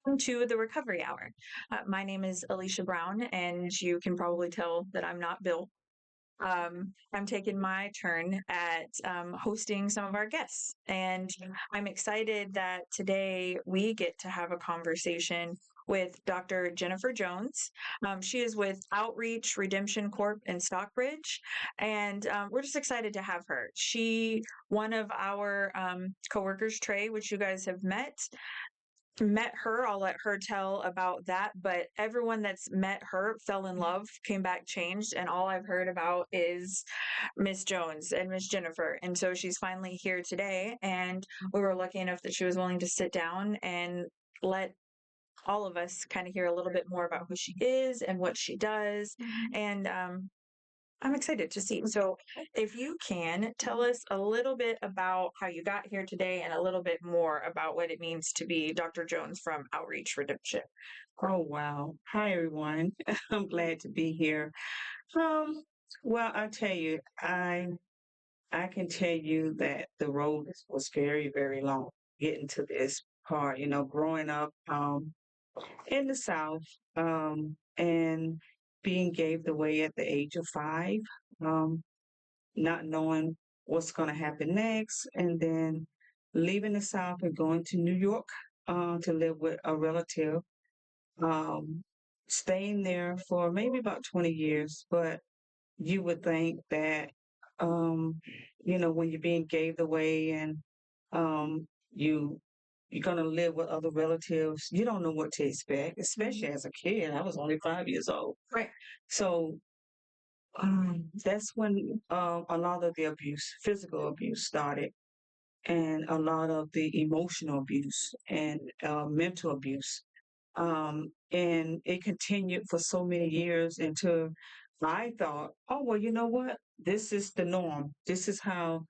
Welcome to the Recovery Hour. My name is Alicia Brown, and you can probably tell that I'm not Bill. I'm taking my turn at hosting some of our guests, and I'm excited that today we get to have a conversation with Dr. Jennifer Jones. She is with Outreach Redemption Corp in Stockbridge, and we're just excited to have her. One of our coworkers, Trey, which you guys have met her. I'll let her tell about that. But everyone that's met her fell in love, came back changed, and all I've heard about is Miss Jones and Miss Jennifer. And so she's finally here today, and we were lucky enough that she was willing to sit down and let all of us kind of hear a little bit more about who she is and what she does. And I'm excited to see. So, if you can tell us a little bit about how you got here today and a little bit more about what it means to be Dr. Jones from Outreach Redemption. Oh, wow. Hi, everyone. I'm glad to be here. Um, well, I tell you, I can tell you that the road was very, very long getting to this part, growing up in the South and being gave away at the age of 5, um, not knowing what's going to happen next, and then leaving the South and going to New York to live with a relative, um, staying there for maybe about 20 years. But you would think that, um, when you're being gave away and um, you you're gonna live with other relatives, you don't know what to expect, especially as a kid. I was only 5 years old, Right. so that's when a lot of the abuse, physical abuse, started, and a lot of the emotional abuse and mental abuse. And it continued for so many years until I thought, oh, well, you know what? This is the norm. This is how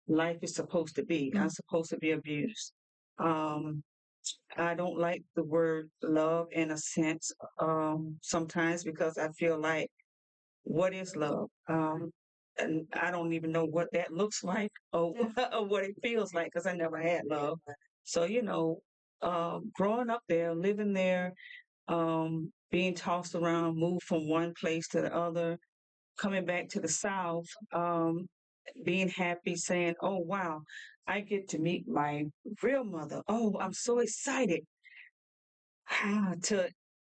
life is supposed to be. I'm supposed to be abused. Um, I don't like the word love in a sense sometimes because I feel like, what is love? And I don't even know what that looks like or, or what it feels like because I never had love. So, growing up there, living there, being tossed around, moved from one place to the other, coming back to the South, being happy, saying, "Oh wow, I get to meet my real mother. Oh, I'm so excited."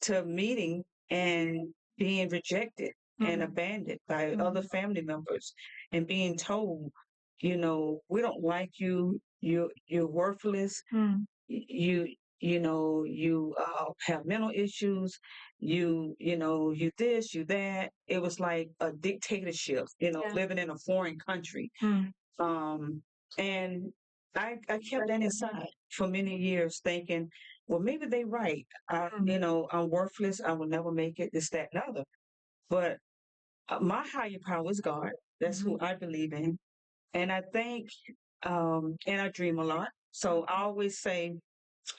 to meeting and being rejected and abandoned by other family members and being told, we don't like you. You're worthless. You you have mental issues. You this, you that. It was like a dictatorship. Yeah. Living in a foreign country. Um, and I kept that inside for many years, thinking, well, maybe they right. I'm worthless. I will never make it. This, that, and other. But my higher power is God. That's who I believe in, and I think, and I dream a lot. So I always say,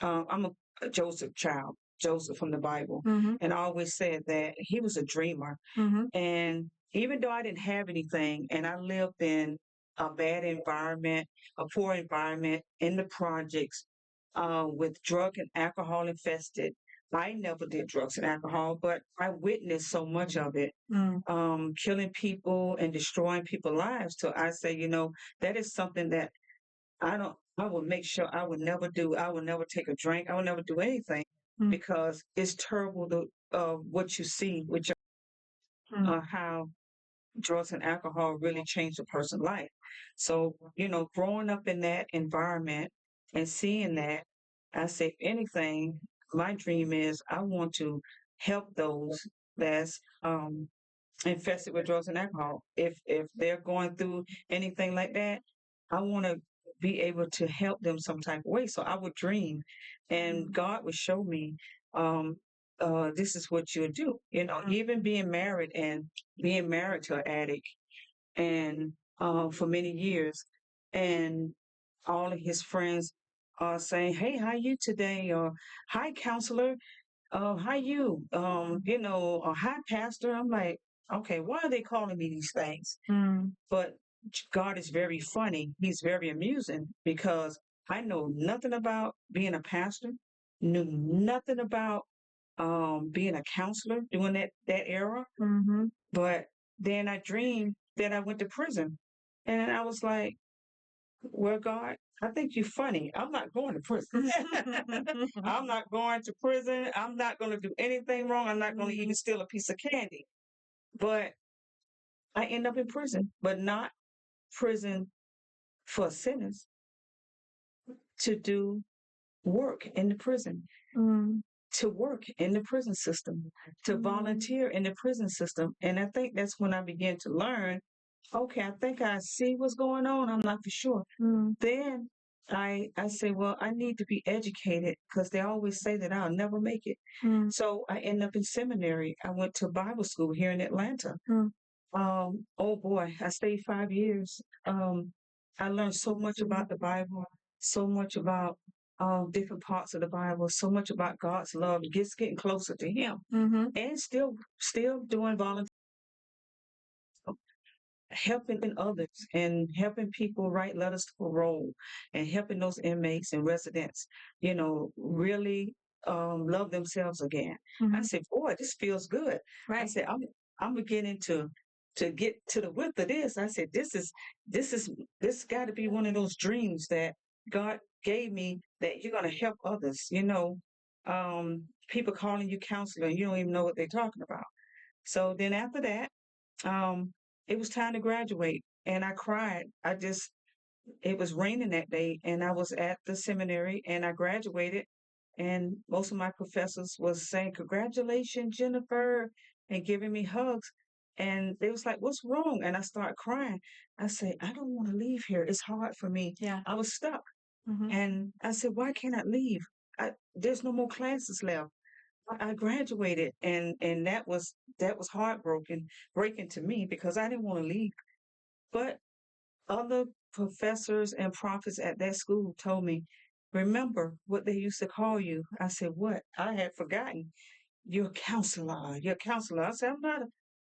I'm a Joseph child, Joseph from the Bible, and I always said that he was a dreamer. And even though I didn't have anything and I lived in a bad environment, a poor environment in the projects, with drug and alcohol infested, I never did drugs and alcohol, but I witnessed so much of it, killing people and destroying people's lives. So I say, that is something that I will make sure I would never do. I will never take a drink. I will never do anything because it's terrible what you see with how drugs and alcohol really change a person's life. So, growing up in that environment and seeing that, I say, if anything, my dream is I want to help those that's infested with drugs and alcohol. If they're going through anything like that, I want to be able to help them some type of way. So I would dream, and God would show me, this is what you'll do. Even being married to an addict, and for many years, and all of his friends are saying, "Hey, how you today?" Or "Hi, counselor." How you? Or "Hi, pastor." I'm like, okay, why are they calling me these things? But God is very funny. He's very amusing because I know nothing about being a pastor. knew nothing about being a counselor during that era. But then I dreamed that I went to prison. And I was like, well, God, I think you're funny. I'm not going to prison. I'm not going to prison. I'm not going to do anything wrong. I'm not going to even steal a piece of candy. But I end up in prison, but not prison for sinners, to do work in the prison, to work in the prison system, to volunteer in the prison system. And I think that's when I began to learn, okay, I think I see what's going on. I'm not for sure. Then I say, well, I need to be educated because they always say that I'll never make it. So I end up in seminary. I went to Bible school here in Atlanta. Oh boy, I stayed 5 years. I learned so much about the Bible, so much about different parts of the Bible, so much about God's love, just getting closer to Him, and still doing volunteer, helping others and helping people write letters to parole and helping those inmates and residents, really love themselves again. I said, boy, this feels good. I said, I'm beginning to get to the width of this. I said, this got to be one of those dreams that God gave me, that you're going to help others. People calling you counselor and you don't even know what they're talking about. So then after that, um, it was time to graduate, and I cried. It was raining that day, and I was at the seminary, and I graduated, and most of my professors was saying, "Congratulations, Jennifer," and giving me hugs. And they was like, "What's wrong?" And I started crying. I said, "I don't want to leave here. It's hard for me." Yeah. I was stuck. And I said, "Why can't I leave? There's no more classes left." I graduated, and that was breaking to me, because I didn't want to leave. But other professors and prophets at that school told me, remember what they used to call you. I said, what? I had forgotten. You're a counselor. You're a counselor. I said, I'm not.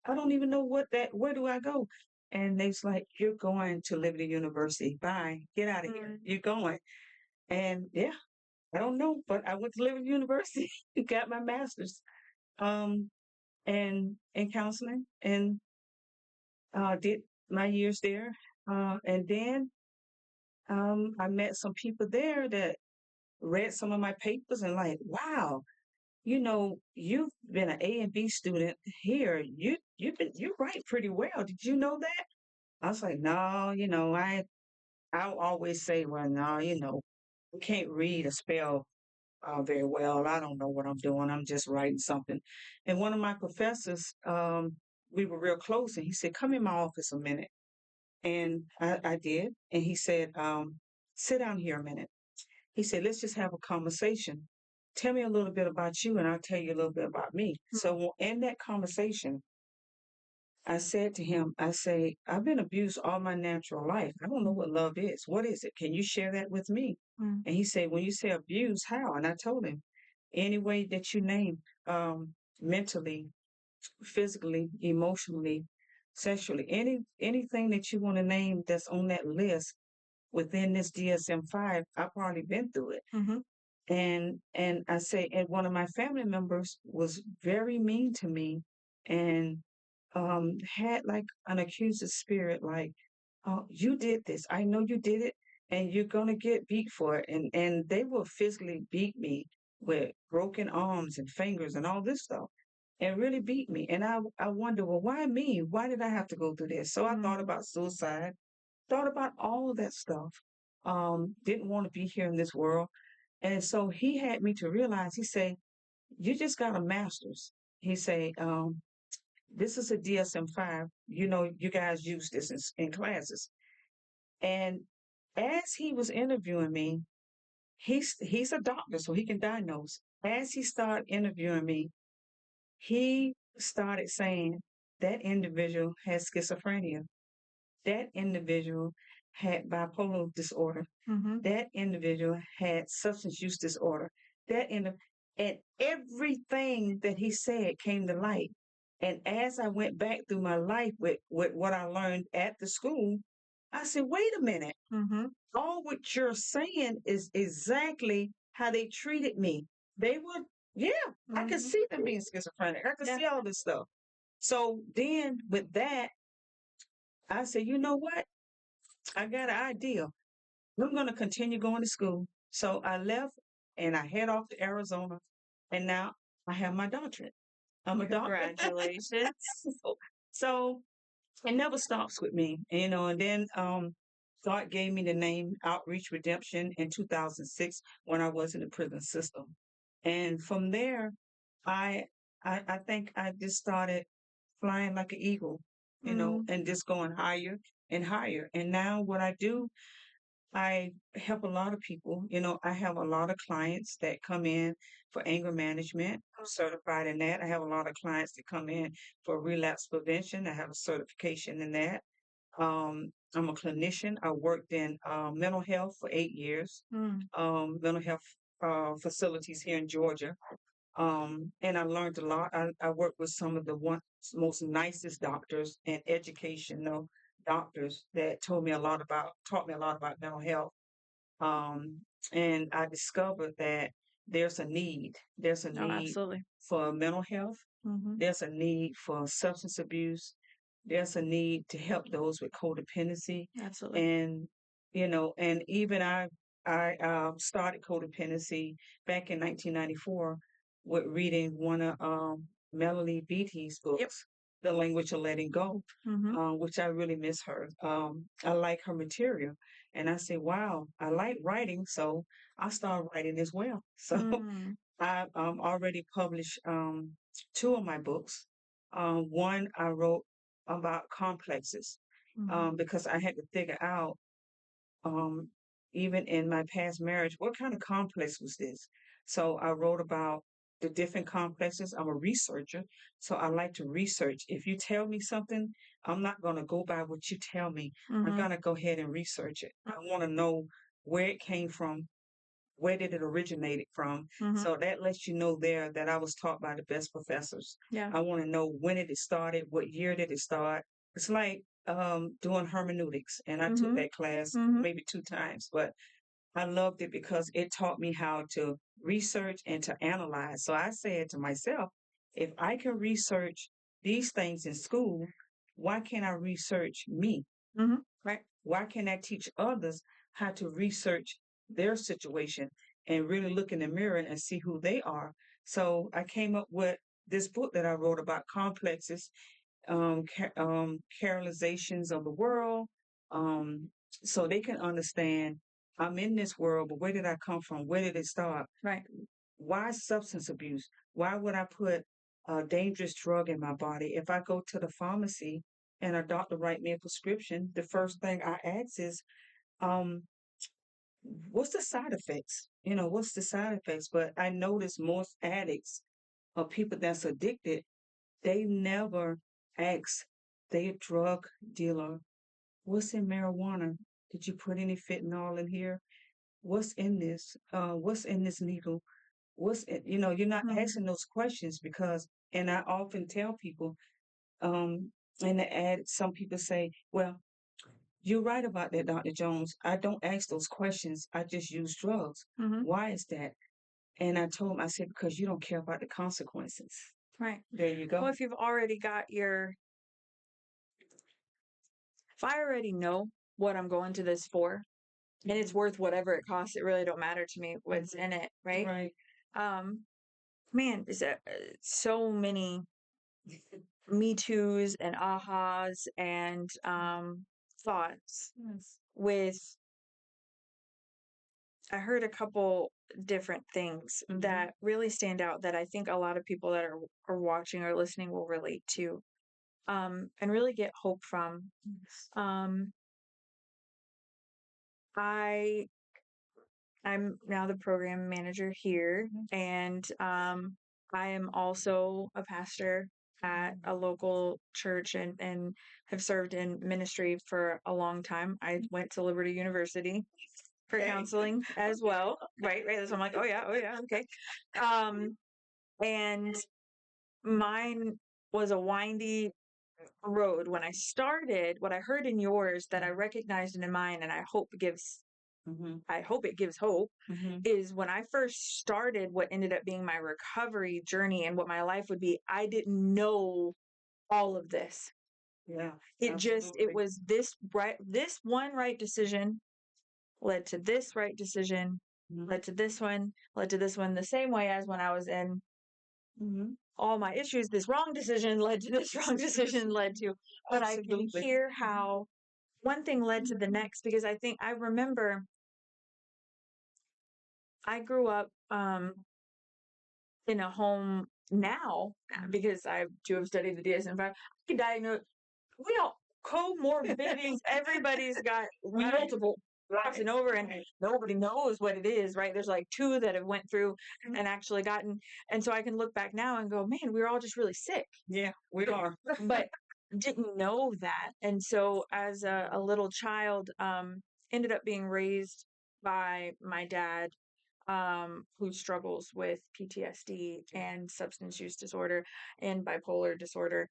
I don't even know where do I go? And they was like, you're going to Liberty University. Bye. Get out of here. You're going. And yeah, I don't know, but I went to Liberty University, got my master's. Um, and in counseling, and did my years there. And then I met some people there that read some of my papers and like, wow, you've been an A and B student here. You write pretty well. Did you know that? I was like, no, I'll always say, well, no, I can't read or spell very well. I don't know what I'm doing. I'm just writing something. And one of my professors, we were real close, and he said, come in my office a minute. And I did. And he said, sit down here a minute. He said, let's just have a conversation. Tell me a little bit about you, and I'll tell you a little bit about me. So in that conversation, I said to him, I say, I've been abused all my natural life. I don't know what love is. What is it? Can you share that with me? And he said, when you say abuse, how? And I told him, any way that you name, mentally, physically, emotionally, sexually, anything that you want to name that's on that list within this DSM-5, I've already been through it. And I say, and one of my family members was very mean to me, and had like an accuser spirit, like, oh, you did this. I know you did it, and you're gonna get beat for it. And they will physically beat me with broken arms and fingers and all this stuff, and really beat me. And I wonder, well, why me? Why did I have to go through this? So I thought about suicide, thought about all of that stuff. Didn't want to be here in this world. And so he had me to realize, he said, you just got a master's. He said, this is a DSM-5. You guys use this in classes. And as he was interviewing me, he's a doctor, so he can diagnose. As he started interviewing me, he started saying that individual has schizophrenia. That individual had bipolar disorder. That individual had substance use disorder. And everything that he said came to light. And as I went back through my life with what I learned at the school, I said, wait a minute. All what you're saying is exactly how they treated me. they would, yeah, I could see them being schizophrenic. I could see all this stuff. So then with that, I said, you know what? I got an idea. I'm going to continue going to school. So I left and I head off to Arizona, and now I have my doctorate. I'm a doctor. Congratulations. So it never stops with me, and then God gave me the name Outreach Redemption in 2006 when I was in the prison system. And from there, I I think I just started flying like an eagle, and just going higher and higher. And now what I do, I help a lot of people. I have a lot of clients that come in for anger management. I'm certified in that. I have a lot of clients that come in for relapse prevention. I have a certification in that. I'm a clinician. I worked in mental health for 8 years, mental health facilities here in Georgia. And I learned a lot. I worked with some of the most nicest doctors and educational doctors that taught me a lot about mental health. Um, and I discovered that there's a need. There's a Oh, need absolutely. for mental health. There's a need for substance abuse. There's a need to help those with codependency. Absolutely. And even I started codependency back in 1994 with reading one of Melanie Beattie's books, The Language of Letting Go, which I really miss her. I like her material. And I said, wow, I like writing, so I started writing as well. So I already published two of my books. One I wrote about complexes because I had to figure out, um, even in my past marriage, what kind of complex was this? So I wrote about the different complexes. I'm a researcher, so I like to research. If you tell me something, I'm not going to go by what you tell me. I'm going to go ahead and research it. I want to know where it came from, where did it originated from. So that lets you know there that I was taught by the best professors. Yeah. I want to know when did it started, what year did it start. It's like doing hermeneutics, and I took that class maybe 2 times, but I loved it because it taught me how to research and to analyze. So I said to myself, if I can research these things in school, why can't I research me? Right? Why can't I teach others how to research their situation and really look in the mirror and see who they are? So I came up with this book that I wrote about complexes, characterizations of the world, um, so they can understand I'm in this world, but where did I come from? Where did it start? Right. Why substance abuse? Why would I put a dangerous drug in my body? If I go to the pharmacy and a doctor write me a prescription, the first thing I ask is, um, what's the side effects? What's the side effects? But I notice most addicts or people that's addicted, they never ask their drug dealer, what's in marijuana? Did you put any fentanyl in here? What's in this? What's in this needle? You're not asking those questions because, and I often tell people, in the ad, some people say, well, you're right about that, Dr. Jones. I don't ask those questions. I just use drugs. Why is that? And I told him, I said, because you don't care about the consequences. Right. There you go. Well, if you've already got if I already know what I'm going to this for, and it's worth whatever it costs, it really don't matter to me what's in it, right? Right. Man, is that so many Me Too's and ahas and thoughts Yes. with I heard a couple different things that really stand out that I think a lot of people that are watching or listening will relate to, and really get hope from. Um, I I'm now the program manager here, and I am also a pastor at a local church and have served in ministry for a long time. I went to Liberty University for counseling as well. Right, right. So I'm like, oh yeah, okay. And mine was a windy road when I started. What I heard in yours that I recognized in mine, and I hope gives I hope it gives hope, is when I first started what ended up being my recovery journey and what my life would be, I didn't know all of this. Yeah. It was this one right decision led to this right decision, led to this one, led to this one, the same way as when I was in all my issues, this wrong decision led to this wrong decision led to, but I can hear how one thing led to the next, because I remember I grew up in a home now, because I too have studied the DSM-5. I can diagnose, we all comorbidities. Everybody's got multiple crossing over, and nobody knows what it is, right? There's like 2 that have went through and actually gotten, and so I can look back now and go, man, we were all just really sick. Yeah, we are. But didn't know that. And so as a little child, ended up being raised by my dad, who struggles with PTSD and substance use disorder and bipolar disorder,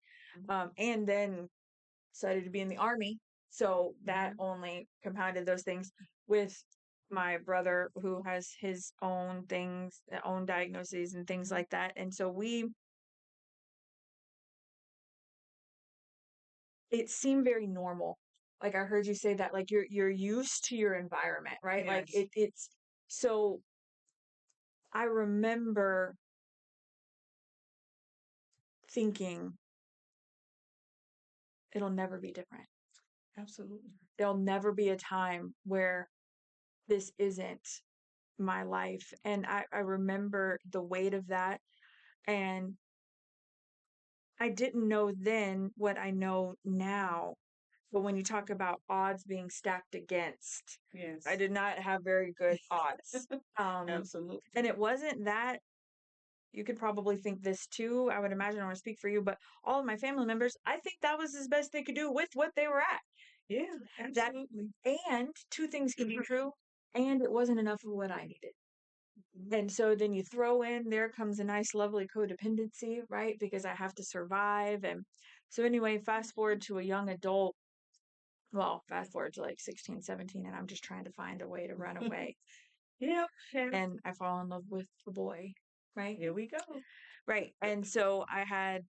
and then decided to be in the Army. So that only compounded those things, with my brother who has his own things, own diagnoses and things like that. And so it seemed very normal. Like I heard you say that, like you're used to your environment, right? Like Yes. it's so I remember thinking it'll never be different. Absolutely. There'll never be a time where this isn't my life. And I remember the weight of that. And I didn't know then what I know now. But when you talk about odds being stacked against, Yes. I did not have very good odds. Absolutely. And it wasn't that. You could probably think this too. I would imagine I want to speak for you, but all of my family members, I think that was as best they could do with what they were at. Yeah, absolutely. And 2 things can be true, and it wasn't enough of what I needed. And so then you throw in, there comes a nice, lovely codependency, right? Because I have to survive. And so anyway, fast forward to a young adult. Well, fast forward to like 16, 17, and I'm just trying to find a way to run away. Yep. And I fall in love with a boy, right? Here we go. Right. And so I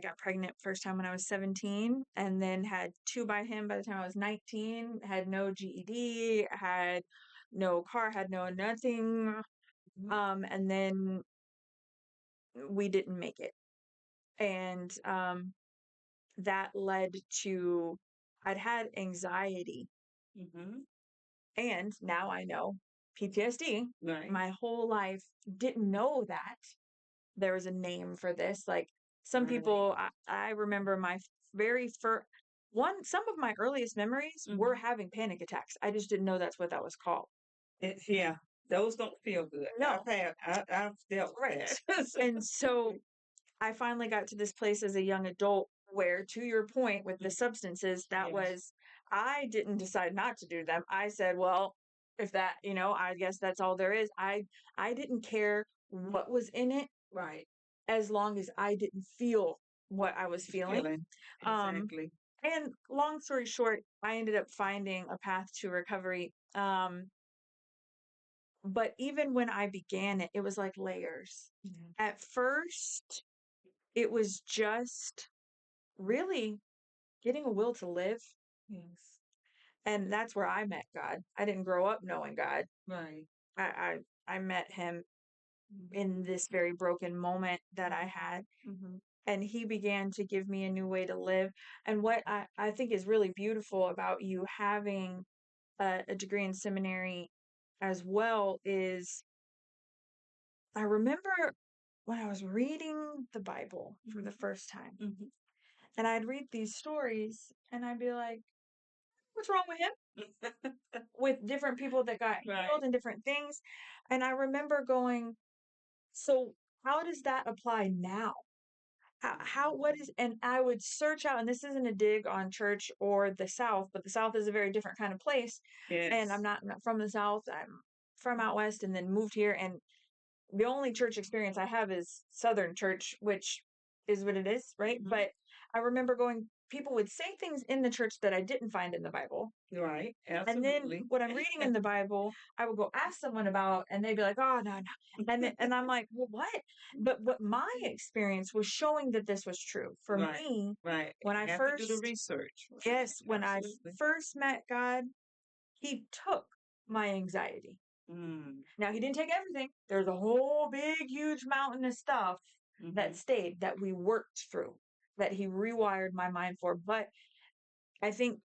got pregnant first time when I was 17, and then had 2 by him by the time I was 19, had no GED, had no car, had no nothing. And then we didn't make it. And that led to, I'd had anxiety, and now I know PTSD. Right. My whole life didn't know that there was a name for this. Like some people, I remember my very first some of my earliest memories were having panic attacks. I just didn't know that's what that was called. Yeah, those don't feel good. No. I've dealt with that. And so I finally got to this place as a young adult where, to your point with the substances, that was, I didn't decide not to do them. I said, well, if that, I guess that's all there is. I didn't care what was in it. Right. As long as I didn't feel what I was feeling. Exactly. And long story short, I ended up finding a path to recovery. But even when I began it, it was like layers. At first, it was just really getting a will to live. Yes. And that's where I met God. I didn't grow up knowing God. Right. I met him in this very broken moment that I had. And he began to give me a new way to live. And what I think is really beautiful about you having a degree in seminary as well is, I remember when I was reading the Bible for the first time, and I'd read these stories and I'd be like, what's wrong with him? With different people that got healed and different things. And I remember going, so how does that apply now? What is, and I would search out, and this isn't a dig on church or the South, but the South is a very different kind of place. And I'm not from the South. I'm from out West and then moved here. And the only church experience I have is Southern church, which is what it is, right? But I remember going, people would say things in the church that I didn't find in the Bible. Right. And then Absolutely. what I'm reading in the Bible, I would go ask someone about, and they'd be like, "Oh, no, no," and I'm like, "Well, what?" But what my experience was showing that this was true for Right. me. Right. When You I have to do the first, research. yes, when I Absolutely. first met God, He took my anxiety. Mm. Now He didn't take everything. There's a whole big, huge mountain of stuff that stayed that we worked through, that He rewired my mind for. But I think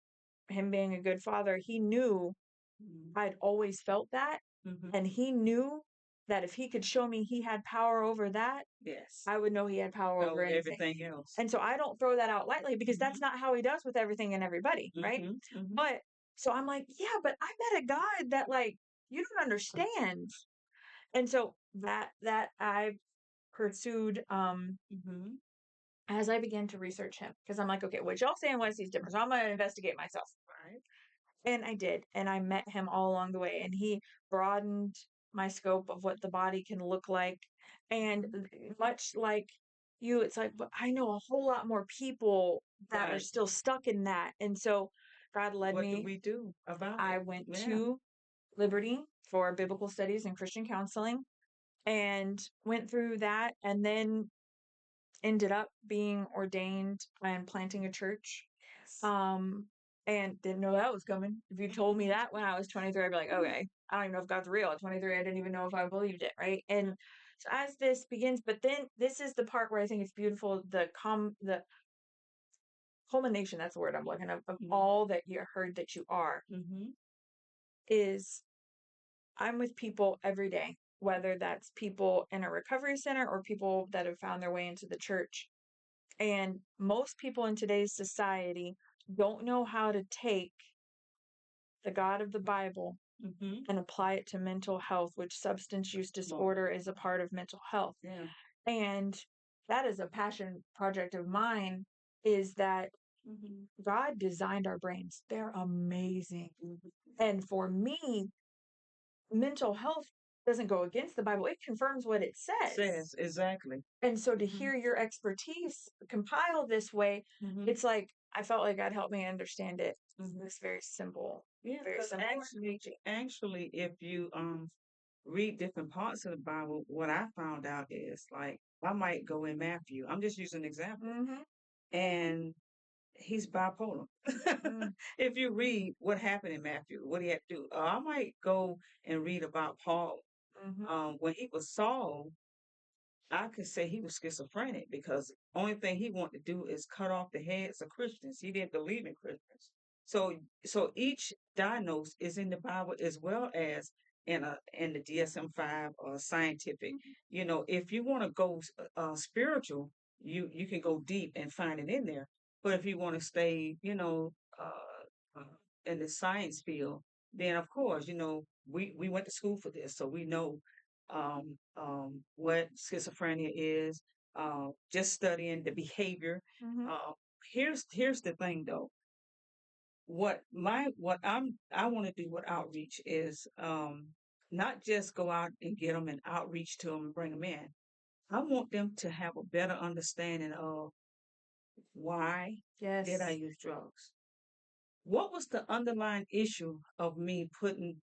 Him being a good father, He knew I'd always felt that. Mm-hmm. And He knew that if He could show me He had power over that, Yes. I would know He had power over anything. Everything else. And so I don't throw that out lightly because that's not how He does with everything and everybody, right? But so I'm like, yeah, but I met a God that, like, you don't understand. And so that I pursued as I began to research Him, because I'm like, okay, what y'all saying was He's different, so I'm gonna investigate myself. Right. And I did, and I met Him all along the way, and He broadened my scope of what the body can look like. And much like you, it's like, but I know a whole lot more people that are Right. still stuck in that. And so God led What do me. we do about I it? went Yeah. to Liberty for biblical studies and Christian counseling and went through that, and then ended up being ordained and planting a church. And didn't know that was coming. If you told me that when I was 23, I'd be like, okay, I don't even know if God's real. At 23, I didn't even know if I believed it, right? And so as this begins, but then this is the part where I think it's beautiful, the culmination, that's the word I'm looking of all that you heard that you are, is I'm with people every day, whether that's people in a recovery center or people that have found their way into the church. And most people in today's society don't know how to take the God of the Bible and apply it to mental health, which substance use disorder is a part of mental health. Yeah. And that is a passion project of mine, is that God designed our brains. They're amazing. And for me, mental health doesn't go against the Bible. It confirms what it says. Exactly. And so to hear your expertise compiled this way, it's like I felt like God helped me understand it. This very simple, Yeah, very because simple. actually, if you read different parts of the Bible, what I found out is like I might go in Matthew. I'm just using an example, and he's bipolar. If you read what happened in Matthew, what he had to do, I might go and read about Paul. When he was Saul, I could say he was schizophrenic because only thing he wanted to do is cut off the heads of Christians. He didn't believe in Christians. So each diagnose is in the Bible as well as in the DSM-5 or scientific. You know, if you want to go spiritual, you can go deep and find it in there. But if you want to stay, in the science field, then of course, we went to school for this, so we know what schizophrenia is, just studying the behavior. Uh, here's the thing though. I want to do with outreach is not just go out and get them and outreach to them and bring them in. I want them to have a better understanding of why did I use drugs. What was the underlying issue of me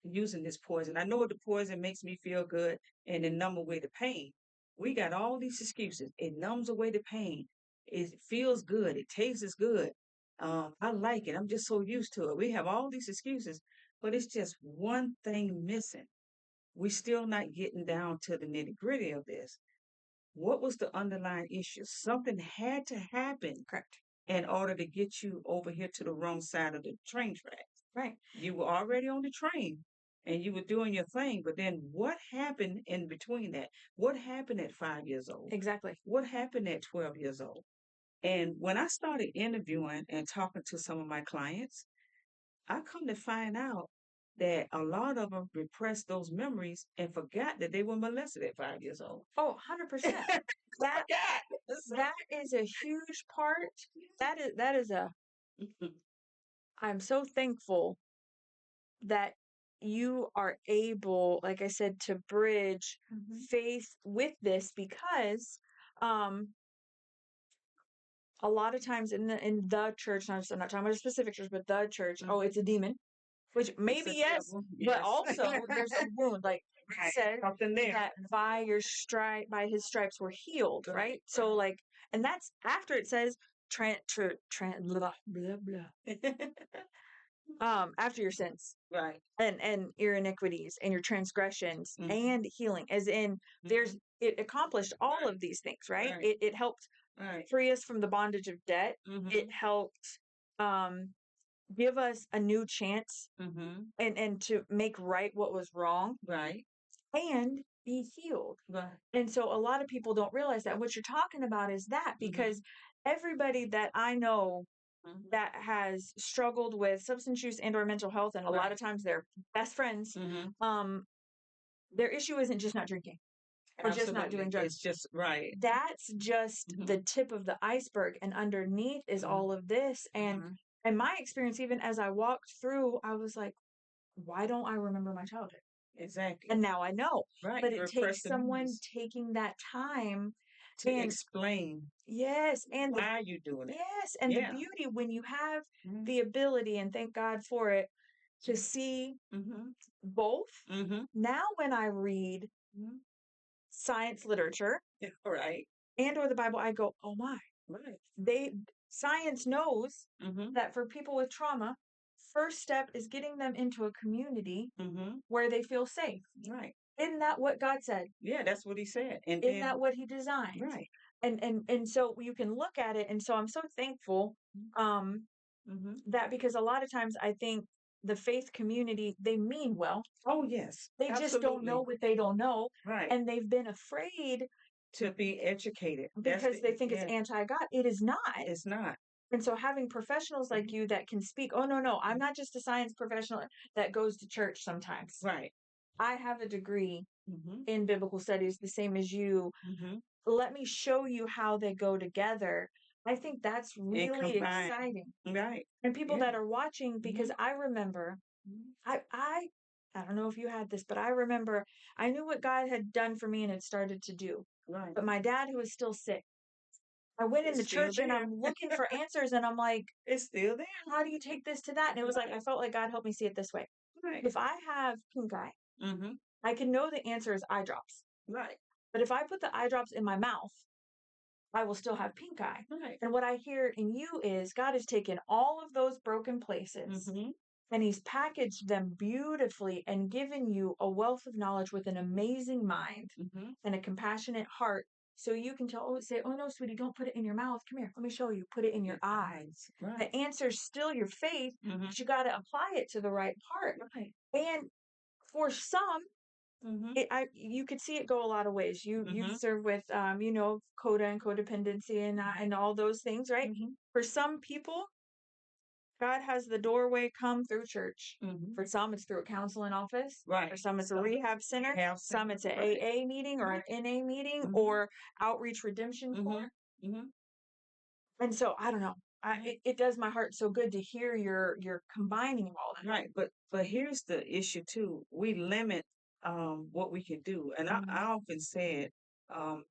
using this poison? I know the poison makes me feel good and it numb away the pain. We got all these excuses. It numbs away the pain. It feels good. It tastes good. I like it. I'm just so used to it. We have all these excuses, but it's just one thing missing. We're still not getting down to the nitty gritty of this. What was the underlying issue? Something had to happen. Correct. In order to get you over here to the wrong side of the train tracks. Right. You were already on the train and you were doing your thing, but then what happened in between that? What happened at 5 years old? Exactly. What happened at 12 years old? And when I started interviewing and talking to some of my clients, I come to find out that a lot of them repressed those memories and forgot that they were molested at 5 years old. Oh, 100%. That is a huge part. I'm so thankful that you are able, like I said, to bridge faith with this, because a lot of times in the church, I'm not talking about a specific church, but the church, oh, it's a demon, which It's maybe a yes, devil. but Yes. also there's a wound. Like it Right. said Something there. that by his stripes we're healed, right? Right. So like, and that's after it says blah blah blah. After your sins Right. and your iniquities and your transgressions Mhm. and healing, as in there's Mhm. it accomplished all Right. of these things, right? Right. It helped Right. free us from the bondage of debt. It Mhm. helped um give us a new chance Mhm. and to make right what was wrong Right. and be healed. Right. And so a lot of people don't realize that. What you're talking about is that because everybody that I know Mhm. that has struggled with substance use and or mental health, and a lot of Right. times they're best friends, Mhm. um, their issue isn't just not drinking or just not Absolutely. doing It's drugs. just right. That's just the Mhm. tip of the iceberg, and underneath is Mhm. all of this. And Mhm. in my experience, even as I walked through, I was like, why don't I remember my childhood? Exactly. And now I know. Right. But it Repress takes the someone memories taking that time to and explain yes, and the why you're doing it. yes, and the Yeah. beauty when you have Mhm. the ability, and thank God for it, to see Mhm. both. Mhm. Now when I read Mhm. science literature Yeah. Right. and or the Bible, I go, oh my, Right. they science knows Mhm. that for people with trauma, first step is getting them into a community Mhm. where they feel safe. Right. Isn't that what God said? Yeah, that's what he said. And Isn't then that what he designed? right. And so you can look at it, and so I'm so thankful um Mhm. that because a lot of times I think the faith community, they mean well. Oh yes. They just don't know Absolutely. what they don't know, Right. and they've been afraid To be educated. That's because the they think it's yeah. anti-God. It is not. It's not. And so having professionals like Mhm. you that can speak, oh no, no, I'm not just a science professional that goes to church sometimes. Right. I have a degree Mhm. in biblical studies, the same as you. Mhm. Let me show you how they go together. I think that's And really combine. exciting. Right. And people Yeah. that are watching, because Mhm. I remember, Mhm. I don't know if you had this, but I remember I knew what God had done for me and had started to do. Right. But my dad, who was still sick, I went in It's the still church and there. I'm looking for answers, and I'm like, It's still there. how do you take this to that? And it was like, I Right. felt like God helped me see it this way. Right. If I have pink eye, Mhm. I can know the answer is eye drops. Right. But if I put the eye drops in my mouth, I will still have pink eye. Right. And what I hear in you is God has taken all of those broken places Mhm. and he's packaged them beautifully and given you a wealth of knowledge with an amazing mind Mhm. and a compassionate heart. So you can say, oh no, sweetie, don't put it in your mouth. Come here, let me show you. Put it in your Your eyes. eyes. Right. The answer's still your faith, Mhm. but you got to apply it to the right part. Right. And for some, Mhm. you could see it go a lot of ways. You've Mhm. served with coda and codependency and all those things, right? Mhm. For some people, God has the doorway come through church. Mhm. For some, it's through a counseling office. For Right. some, it's a Some rehab center. have Some, center. it's an Right. AA meeting or an Right. NA meeting Mhm. or outreach redemption Mhm. court. Mhm. And so I don't know. Right. It does my heart so good to hear you're combining all that. Right. But here's the issue too. We limit what we can do. And I often said,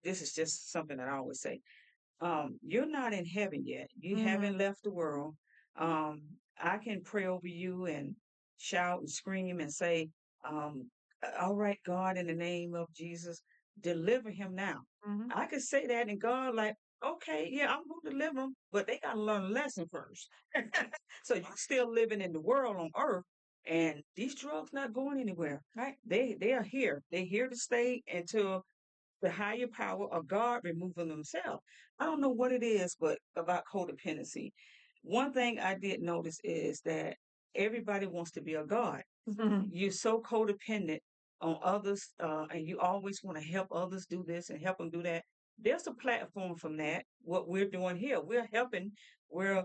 this is just something that I always say. You're not in heaven yet. You haven't left the world. I can pray over you and shout and scream and say, all right, God, in the name of Jesus, deliver him now. Mm-hmm. I could say that and God like, okay, yeah, I'm going to deliver him, but they got to learn a lesson first. So you're still living in the world on earth and these drugs not going anywhere. Right. They are here. They're here to stay until the higher power of God removing themselves. I don't know what it is, but about codependency. One thing I did notice is that everybody wants to be a God. You're so codependent on others, and you always want to help others do this and help them do that. There's a platform from that. What we're doing here, we're helping. We're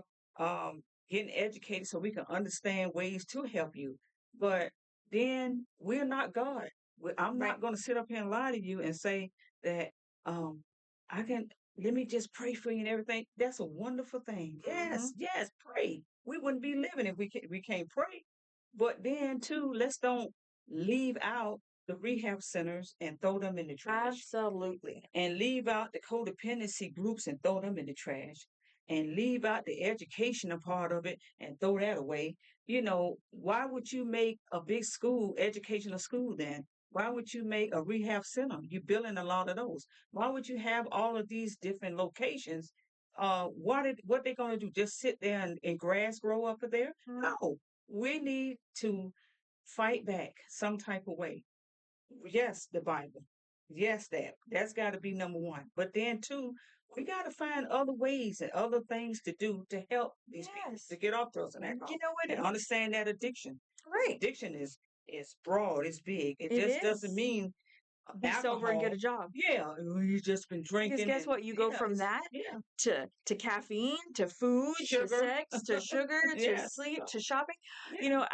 getting educated so we can understand ways to help you. But then we're not God. I'm Right. not going to sit up here and lie to you and say that um, I can. Let me just pray for you and everything. That's a wonderful thing. Yes, yes, pray. We wouldn't be living if we can't pray. But then too, let's don't leave out the rehab centers and throw them in the trash. Absolutely. And leave out the codependency groups and throw them in the trash. and leave out the educational part of it and throw that away. Why would you make a big school, educational school then? Why would you make a rehab center? You're building a lot of those. Why would you have all of these different locations? What they gonna do? Just sit there and grass grow up there? No, we need to fight back some type of way. Yes, the Bible. Yes, that's got to be number one. But then two, we got to find other ways and other things to do to help these people to get off drugs and alcohol. You know what? And understand that addiction. Right. Addiction is broad, it's big. It It just doesn't is. mean Be sober and get a alcohol. job. Yeah, you've just been drinking. Because guess what? You go from that to caffeine, to food, to Sugar. sex, to sugar, to Yes. sleep, to shopping. Yeah. You know,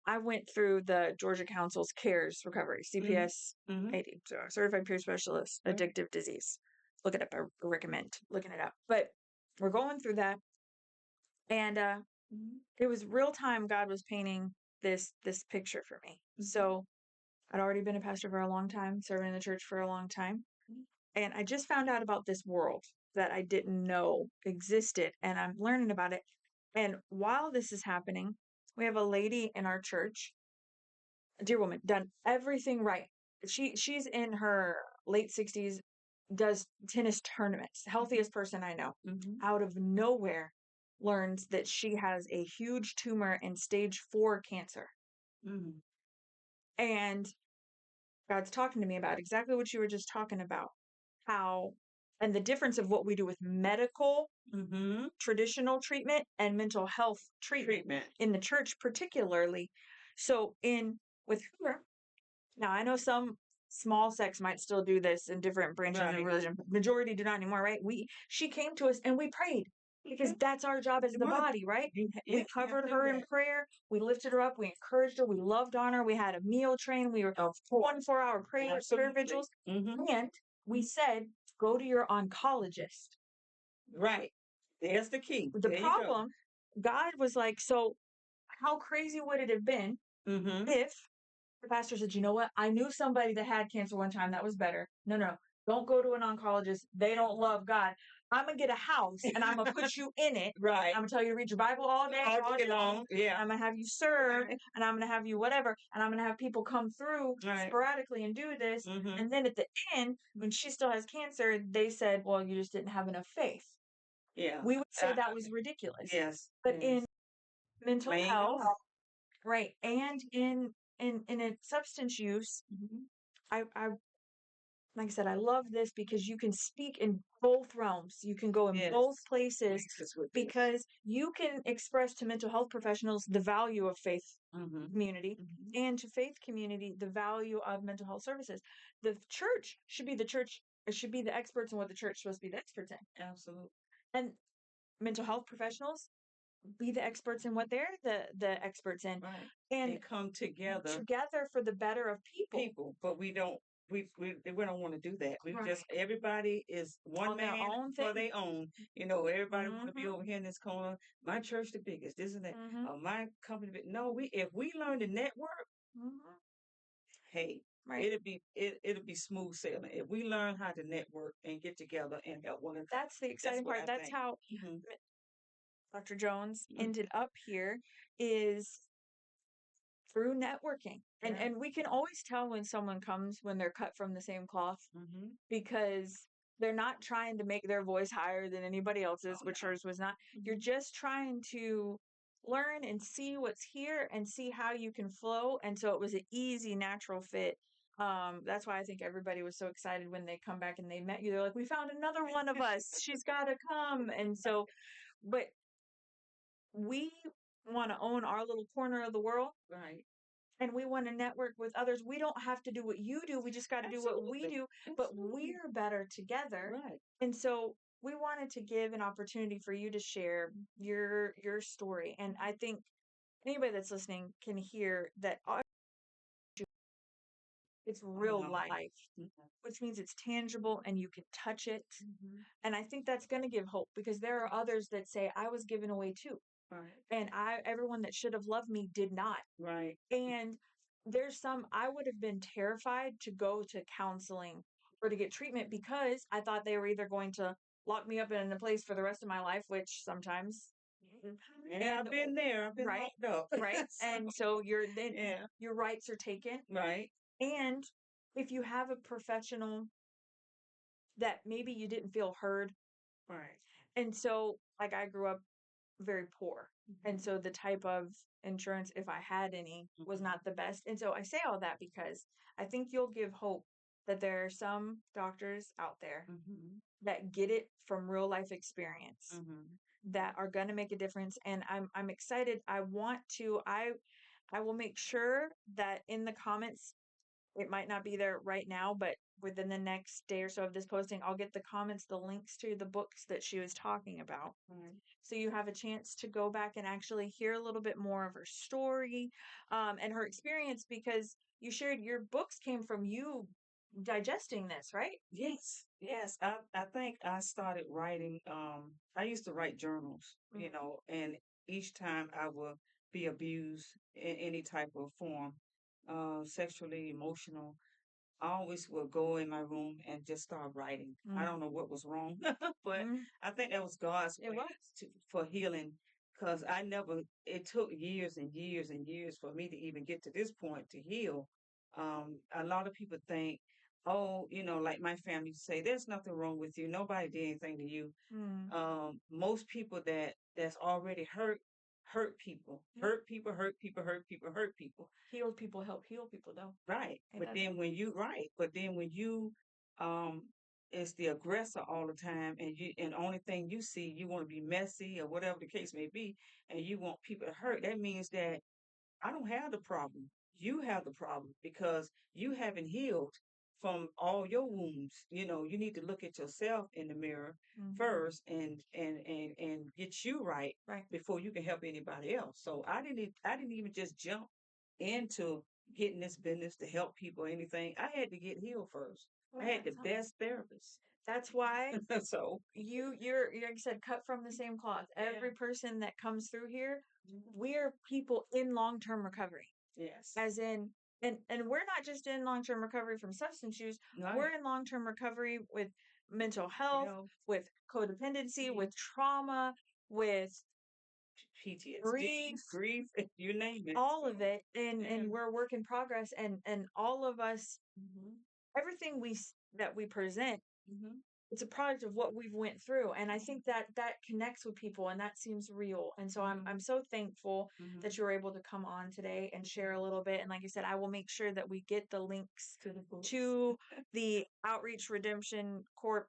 I went through the Georgia Council's CARES recovery, CPS Mhm. 80, so Certified Peer Specialist, Right. Addictive Disease. Look it up. I recommend looking it up. But we're going through that, and it was real time. God was painting this picture for me. So I'd already been a pastor for a long time, serving in the church for a long time, and I just found out about this world that I didn't know existed, and I'm learning about it. And while this is happening, we have a lady in our church, a dear woman, done everything right. She's in her late 60s, does tennis tournaments, healthiest person I know. Out of nowhere, learns that she has a huge tumor in stage 4 cancer. And God's talking to me about exactly what you were just talking about. How, and the difference of what we do with medical, traditional treatment and mental health treatment in the church, particularly. So with her, now I know some small sects might still do this in different branches of religion. Majority do not anymore, right? She came to us and we prayed because that's our job as the body, right? We covered her in prayer. We lifted her up. We encouraged her. We loved on her. We had a meal train. We were 24-hour prayer vigils. And we said, go to your oncologist. Right. There's the key. The problem, God was like, so how crazy would it have been if the pastor said, you know what? I knew somebody that had cancer one time that was better. No. Don't go to an oncologist. They don't love God. I'm going to get a house and I'm going to put you in it. Right. I'm going to tell you to read your Bible all day long. Yeah. I'm going to have you serve and I'm going to have you whatever. And I'm going to have people come through sporadically and do this. And then at the end, when she still has cancer, they said, well, you just didn't have enough faith. Yeah. We would say that was ridiculous. Yes. But in mental health, right, and in a substance use, I like I said, I love this because you can speak in both realms. You can go in both places because you can express to mental health professionals the value of faith community and to faith community the value of mental health services. The church should be the church. It should be the experts in what the church is supposed to be the experts in. Absolutely. And mental health professionals be the experts in what they're the experts in. Right. And they come together for the better of people. But we don't want to do that. We just everybody is one On man their own for thing. their own. Everybody want to be over here in this corner. My church the biggest, isn't it? My company. No, if we learn to network, hey, it'll be smooth sailing. If we learn how to network and get together and help one another. That's the exciting part. That's how Dr. Jones ended up here, is through networking. And we can always tell when someone comes when they're cut from the same cloth because they're not trying to make their voice higher than anybody else's, which hers was not. You're just trying to learn and see what's here and see how you can flow. And so it was an easy, natural fit. That's why I think everybody was so excited when they come back and they met you. They're like, we found another one of us. She's got to come. And so, but we want to own our little corner of the world. Right. And we want to network with others. We don't have to do what you do. We just got to do what we do. But we're better together. Right. And so we wanted to give an opportunity for you to share your story. And I think anybody that's listening can hear that it's real life, which means it's tangible and you can touch it. And I think that's going to give hope because there are others that say, I was given away too. Right. And everyone that should have loved me did not. Right. And there's I would have been terrified to go to counseling or to get treatment because I thought they were either going to lock me up in a place for the rest of my life, which sometimes. Yeah, I've been there. I've been Right, locked up. right. So, And so yeah, your rights are taken. right, And if you have a professional that maybe you didn't feel heard, right. and so like I grew up very poor. And Mm-hmm. so the type of insurance, if I had any, was Mm-hmm. not the best. And so I say all that because I think you'll give hope that there are some doctors out there Mm-hmm. that get it from real life experience Mm-hmm. that are going to make a difference. And I'm excited. I will make sure that in the comments, it might not be there right now, but within the next day or so of this posting, I'll get the comments, the links to the books that she was talking about. Right. So you have a chance to go back and actually hear a little bit more of her story, and her experience, because you shared your books came from you digesting this, right? Yes, yes. I think I started writing. I used to write journals, and each time I would be abused in any type of form, sexually, emotional. I always would go in my room and just start writing. I Mm. don't know what was wrong, but Mm. I think that was God's It way was. for healing. Because it took years and years and years for me to even get to this point to heal. A lot of people think, oh, like my family say, there's nothing wrong with you. Nobody did anything to you. Mm. Most people that's already hurt people, Yep. hurt people, hurt people, hurt people, hurt people. Healed people help heal people, though. Right. Ain't But that then when you right, but then when you um is the aggressor all the time and only thing you see, you want to be messy or whatever the case may be, and you want people to hurt, that means that I don't have the problem. You have the problem because you haven't healed from all your wounds. You need to look at yourself in the mirror first and get you right before you can help anybody else. So I didn't even just jump into getting this business to help people or anything. I had to get healed first. I had the best therapist. That's why So you're like I said, cut from the same cloth. Every person that comes through here, we're people in long-term recovery. yes. As in, and we're not just in long-term recovery from substance use, Right. we're in long-term recovery with mental health, Health, with codependency, with trauma, with PTSD, grief, grief, you name it. all of So, it. And yeah. and we're a work in progress, and all of us, Hmm. everything that we present, Hmm. it's a product of what we've went through. And I think that that connects with people, and that seems real. And so I'm so thankful Hmm. that you were able to come on today and share a little bit. And like I said, I will make sure that we get the links To the books. to the Outreach Redemption Corp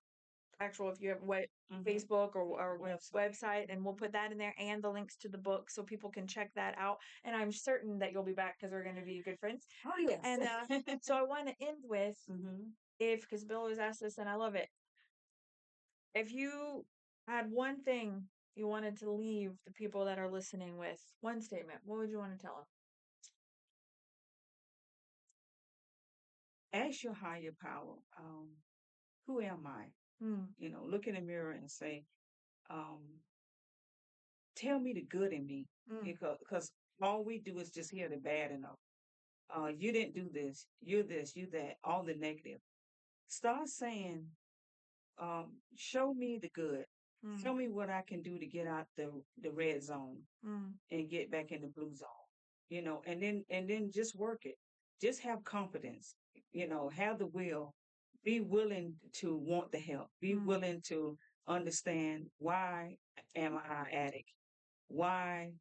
actual, if you have what, Hmm. Facebook or Website. website, and we'll put that in there and the links to the book so people can check that out. And I'm certain that you'll be back because we're going to be good friends. Oh yes. And so I want to end with, Hmm. if, because Bill always asks this and I love it, if you had one thing you wanted to leave the people that are listening with, one statement, what would you want to tell Ask your higher power. Who am I? them? Look in the mirror and say, um, tell me the good in me, because all we do is just hear the bad enough. You didn't do this, you that, all the negative. Start saying, show me the good. Show me what I can do to get out the red zone and get back in the blue zone. And then just work it. Just have confidence. Have the will. Be willing to want the help. Be willing to understand, why am I addict? Why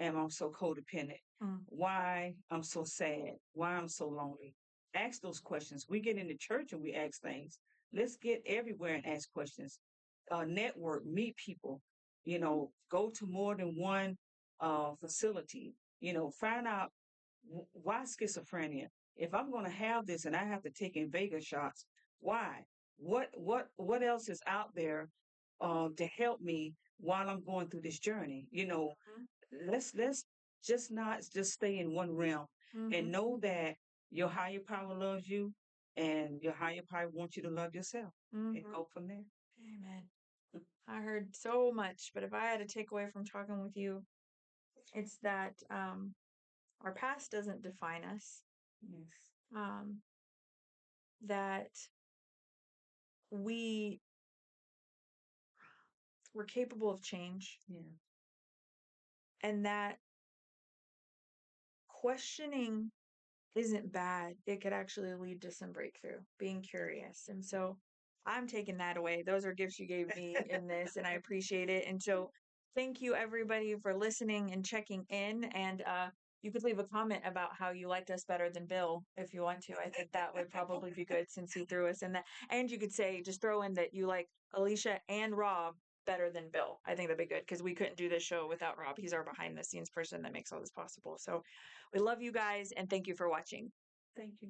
am I so codependent? Why I'm so sad? Why I'm so lonely? Ask those questions. We get into church and we ask things. Let's get everywhere and ask questions. Network, meet people. Go to more than one facility. Find out why schizophrenia. If I'm going to have this and I have to take Invega shots, why? What else is out there to help me while I'm going through this journey? Let's just not just stay in one realm and know that your higher power loves you and your higher power wants you to love yourself and go from there. Amen. I heard so much, but if I had to take away from talking with you, it's that our past doesn't define us. Yes. Um, that we we're capable of change, Yeah. and that questioning isn't bad. It could actually lead to some breakthrough, being curious. And so I'm taking that away. Those are gifts you gave me in this, and I appreciate it. And so thank you, everybody, for listening and checking in. And you could leave a comment about how you liked us better than Bill if you want to. I think that would probably be good since he threw us in that. And you could say, just throw in that you like Alicia and Rob better than Bill. I think that'd be good because we couldn't do this show without Rob. He's our behind the scenes person that makes all this possible. So we love you guys and thank you for watching. Thank you.